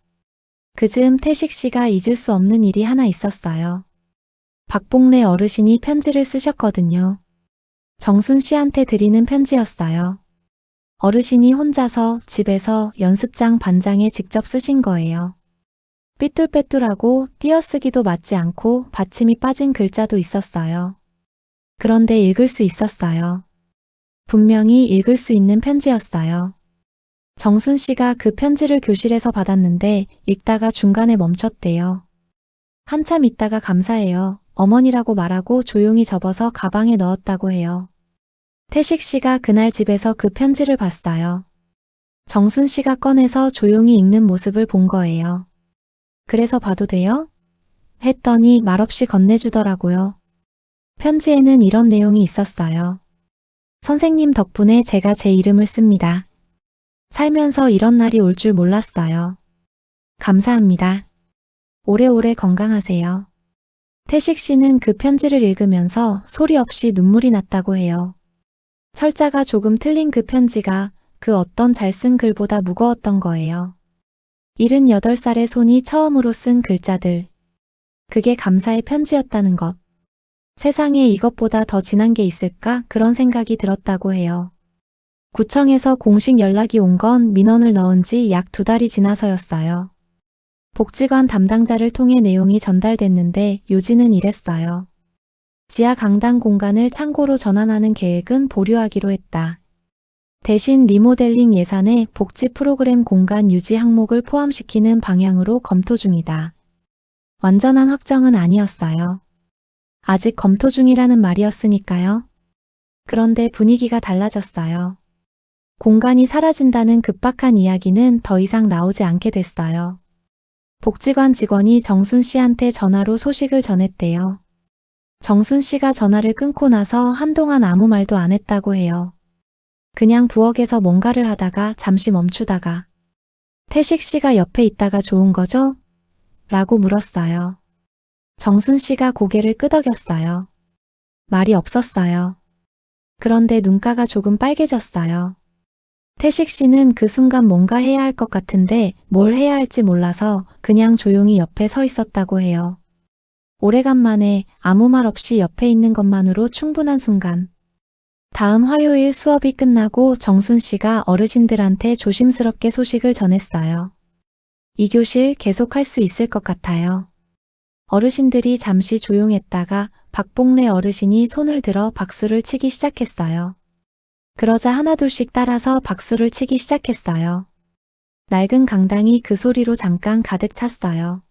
그즈음 태식 씨가 잊을 수 없는 일이 하나 있었어요. 박봉래 어르신이 편지를 쓰셨거든요. 정순 씨한테 드리는 편지였어요. 어르신이 혼자서 집에서 연습장 반장에 직접 쓰신 거예요. 삐뚤빼뚤하고 띄어쓰기도 맞지 않고 받침이 빠진 글자도 있었어요. 그런데 읽을 수 있었어요. 분명히 읽을 수 있는 편지였어요. 정순 씨가 그 편지를 교실에서 받았는데 읽다가 중간에 멈췄대요. 한참 있다가 감사해요. 어머니라고 말하고 조용히 접어서 가방에 넣었다고 해요. 태식 씨가 그날 집에서 그 편지를 봤어요. 정순 씨가 꺼내서 조용히 읽는 모습을 본 거예요. 그래서 봐도 돼요? 했더니 말없이 건네주더라고요. 편지에는 이런 내용이 있었어요. 선생님 덕분에 제가 제 이름을 씁니다. 살면서 이런 날이 올 줄 몰랐어요. 감사합니다. 오래오래 건강하세요. 태식 씨는 그 편지를 읽으면서 소리 없이 눈물이 났다고 해요. 철자가 조금 틀린 그 편지가 그 어떤 잘 쓴 글보다 무거웠던 거예요. 78살의 손이 처음으로 쓴 글자들. 그게 감사의 편지였다는 것. 세상에 이것보다 더 진한 게 있을까? 그런 생각이 들었다고 해요. 구청에서 공식 연락이 온 건 민원을 넣은 지 약 2달이 지나서였어요. 복지관 담당자를 통해 내용이 전달됐는데 요지는 이랬어요. 지하 강당 공간을 창고로 전환하는 계획은 보류하기로 했다. 대신 리모델링 예산에 복지 프로그램 공간 유지 항목을 포함시키는 방향으로 검토 중이다. 완전한 확정은 아니었어요. 아직 검토 중이라는 말이었으니까요. 그런데 분위기가 달라졌어요. 공간이 사라진다는 급박한 이야기는 더 이상 나오지 않게 됐어요. 복지관 직원이 정순 씨한테 전화로 소식을 전했대요. 정순 씨가 전화를 끊고 나서 한동안 아무 말도 안 했다고 해요. 그냥 부엌에서 뭔가를 하다가 잠시 멈추다가 태식 씨가 옆에 있다가 좋은 거죠? 라고 물었어요. 정순 씨가 고개를 끄덕였어요. 말이 없었어요. 그런데 눈가가 조금 빨개졌어요. 태식 씨는 그 순간 뭔가 해야 할 것 같은데 뭘 해야 할지 몰라서 그냥 조용히 옆에 서 있었다고 해요. 오래간만에 아무 말 없이 옆에 있는 것만으로 충분한 순간. 다음 화요일 수업이 끝나고 정순 씨가 어르신들한테 조심스럽게 소식을 전했어요. 이 교실 계속할 수 있을 것 같아요. 어르신들이 잠시 조용했다가 박봉래 어르신이 손을 들어 박수를 치기 시작했어요. 그러자 하나둘씩 따라서 박수를 치기 시작했어요. 낡은 강당이 그 소리로 잠깐 가득 찼어요.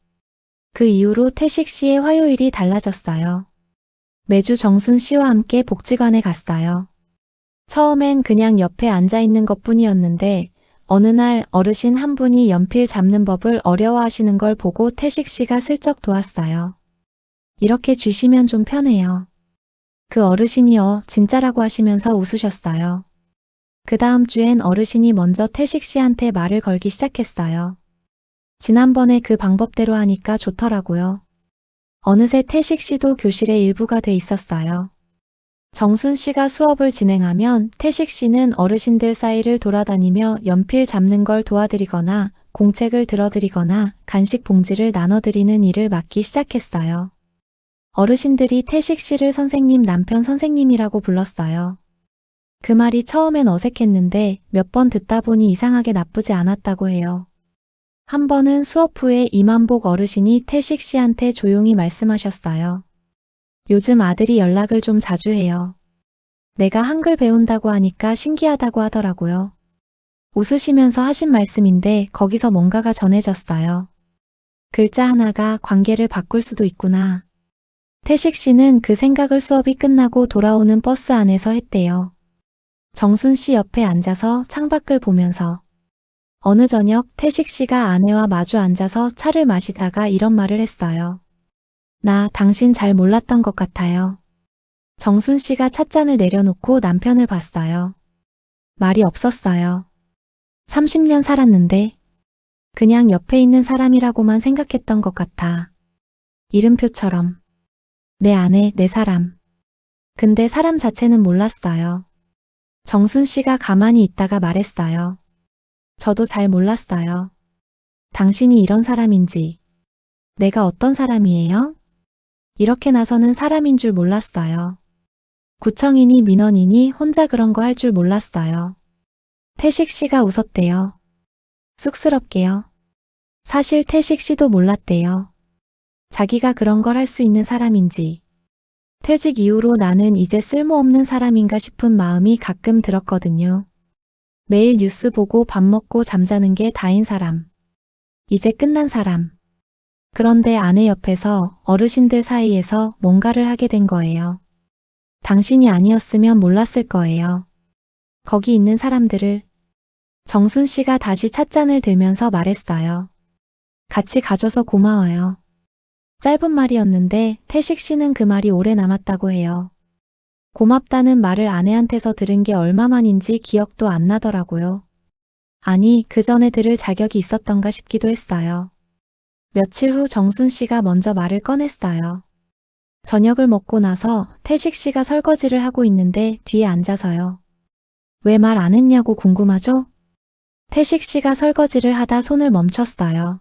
그 이후로 태식 씨의 화요일이 달라졌어요. 매주 정순 씨와 함께 복지관에 갔어요. 처음엔 그냥 옆에 앉아있는 것뿐이었는데 어느 날 어르신 한 분이 연필 잡는 법을 어려워하시는 걸 보고 태식 씨가 슬쩍 도왔어요. 이렇게 쥐시면 좀 편해요. 그 어르신이요, 진짜라고 하시면서 웃으셨어요. 그 다음 주엔 어르신이 먼저 태식 씨한테 말을 걸기 시작했어요. 지난번에 그 방법대로 하니까 좋더라고요. 어느새 태식 씨도 교실의 일부가 돼 있었어요. 정순 씨가 수업을 진행하면 태식 씨는 어르신들 사이를 돌아다니며 연필 잡는 걸 도와드리거나 공책을 들어드리거나 간식 봉지를 나눠드리는 일을 맡기 시작했어요. 어르신들이 태식 씨를 선생님, 남편 선생님이라고 불렀어요. 그 말이 처음엔 어색했는데 몇 번 듣다 보니 이상하게 나쁘지 않았다고 해요. 한 번은 수업 후에 이만복 어르신이 태식 씨한테 조용히 말씀하셨어요. 요즘 아들이 연락을 좀 자주 해요. 내가 한글 배운다고 하니까 신기하다고 하더라고요. 웃으시면서 하신 말씀인데 거기서 뭔가가 전해졌어요. 글자 하나가 관계를 바꿀 수도 있구나. 태식 씨는 그 생각을 수업이 끝나고 돌아오는 버스 안에서 했대요. 정순 씨 옆에 앉아서 창밖을 보면서 어느 저녁 태식 씨가 아내와 마주 앉아서 차를 마시다가 이런 말을 했어요. 나 당신 잘 몰랐던 것 같아요. 정순 씨가 찻잔을 내려놓고 남편을 봤어요. 말이 없었어요. 30년 살았는데 그냥 옆에 있는 사람이라고만 생각했던 것 같아. 이름표처럼. 내 아내, 내 사람. 근데 사람 자체는 몰랐어요. 정순 씨가 가만히 있다가 말했어요. 저도 잘 몰랐어요. 당신이 이런 사람인지. 내가 어떤 사람이에요? 이렇게 나서는 사람인 줄 몰랐어요. 구청이니 민원이니 혼자 그런 거 할 줄 몰랐어요. 태식 씨가 웃었대요. 쑥스럽게요. 사실 태식 씨도 몰랐대요. 자기가 그런 걸 할 수 있는 사람인지. 퇴직 이후로 나는 이제 쓸모없는 사람인가 싶은 마음이 가끔 들었거든요. 매일 뉴스 보고 밥 먹고 잠자는 게 다인 사람. 이제 끝난 사람. 그런데 아내 옆에서 어르신들 사이에서 뭔가를 하게 된 거예요. 당신이 아니었으면 몰랐을 거예요. 거기 있는 사람들을. 정순 씨가 다시 찻잔을 들면서 말했어요. 같이 가줘서 고마워요. 짧은 말이었는데 태식 씨는 그 말이 오래 남았다고 해요. 고맙다는 말을 아내한테서 들은 게 얼마만인지 기억도 안 나더라고요. 아니, 그 전에 들을 자격이 있었던가 싶기도 했어요. 며칠 후 정순 씨가 먼저 말을 꺼냈어요. 저녁을 먹고 나서 태식 씨가 설거지를 하고 있는데 뒤에 앉아서요. 왜 말 안 했냐고 궁금하죠? 태식 씨가 설거지를 하다 손을 멈췄어요.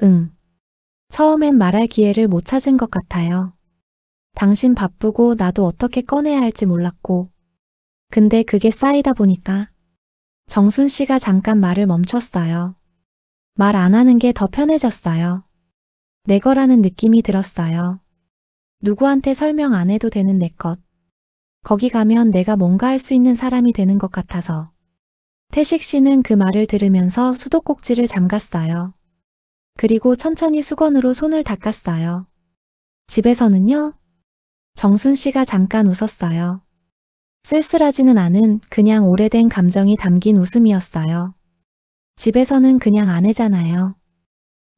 응. 처음엔 말할 기회를 못 찾은 것 같아요. 당신 바쁘고 나도 어떻게 꺼내야 할지 몰랐고. 근데 그게 쌓이다 보니까 정순 씨가 잠깐 말을 멈췄어요. 말 안 하는 게 더 편해졌어요. 내 거라는 느낌이 들었어요. 누구한테 설명 안 해도 되는 내 것. 거기 가면 내가 뭔가 할 수 있는 사람이 되는 것 같아서. 태식 씨는 그 말을 들으면서 수도꼭지를 잠갔어요. 그리고 천천히 수건으로 손을 닦았어요. 집에서는요? 정순 씨가 잠깐 웃었어요. 쓸쓸하지는 않은 그냥 오래된 감정이 담긴 웃음이었어요. 집에서는 그냥 아내잖아요.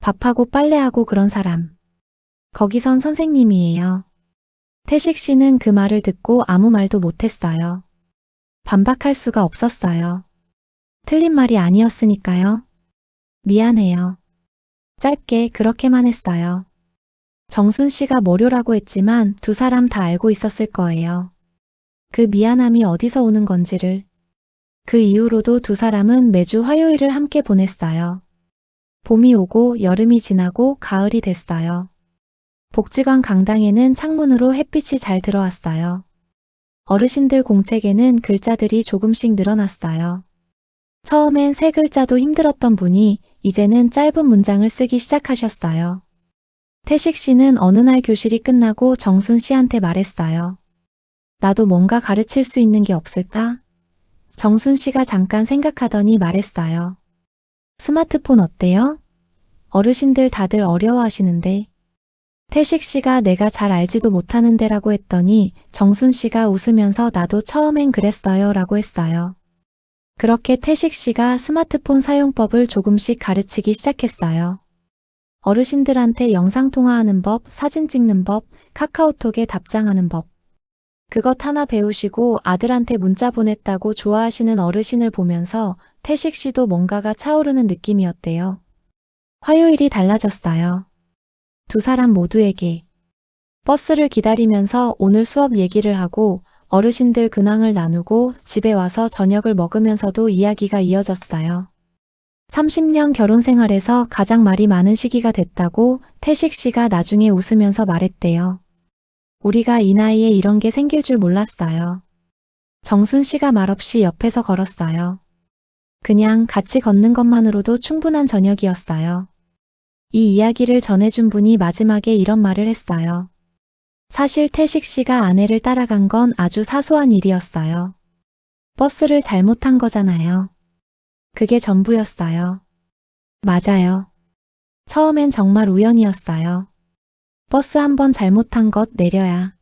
밥하고 빨래하고 그런 사람. 거기선 선생님이에요. 태식 씨는 그 말을 듣고 아무 말도 못했어요. 반박할 수가 없었어요. 틀린 말이 아니었으니까요. 미안해요. 짧게 그렇게만 했어요. 정순 씨가 모료라고 했지만 두 사람 다 알고 있었을 거예요. 그 미안함이 어디서 오는 건지를. 그 이후로도 두 사람은 매주 화요일을 함께 보냈어요. 봄이 오고 여름이 지나고 가을이 됐어요. 복지관 강당에는 창문으로 햇빛이 잘 들어왔어요. 어르신들 공책에는 글자들이 조금씩 늘어났어요. 처음엔 세 글자도 힘들었던 분이 이제는 짧은 문장을 쓰기 시작하셨어요. 태식 씨는 어느 날 교실이 끝나고 정순 씨한테 말했어요. 나도 뭔가 가르칠 수 있는 게 없을까? 정순 씨가 잠깐 생각하더니 말했어요. 스마트폰 어때요? 어르신들 다들 어려워하시는데. 태식 씨가 내가 잘 알지도 못하는 데라고 했더니 정순 씨가 웃으면서 나도 처음엔 그랬어요 라고 했어요. 그렇게 태식 씨가 스마트폰 사용법을 조금씩 가르치기 시작했어요. 어르신들한테 영상통화하는 법, 사진 찍는 법, 카카오톡에 답장하는 법. 그것 하나 배우시고 아들한테 문자 보냈다고 좋아하시는 어르신을 보면서 태식 씨도 뭔가가 차오르는 느낌이었대요. 화요일이 달라졌어요. 두 사람 모두에게. 버스를 기다리면서 오늘 수업 얘기를 하고 어르신들 근황을 나누고 집에 와서 저녁을 먹으면서도 이야기가 이어졌어요. 30년 결혼 생활에서 가장 말이 많은 시기가 됐다고 태식 씨가 나중에 웃으면서 말했대요. 우리가 이 나이에 이런 게 생길 줄 몰랐어요. 정순 씨가 말없이 옆에서 걸었어요. 그냥 같이 걷는 것만으로도 충분한 저녁이었어요. 이 이야기를 전해준 분이 마지막에 이런 말을 했어요. 사실 태식 씨가 아내를 따라간 건 아주 사소한 일이었어요. 버스를 잘못한 거잖아요. 그게 전부였어요. 맞아요. 처음엔 정말 우연이었어요. 버스 한 번 잘못한 것 내려야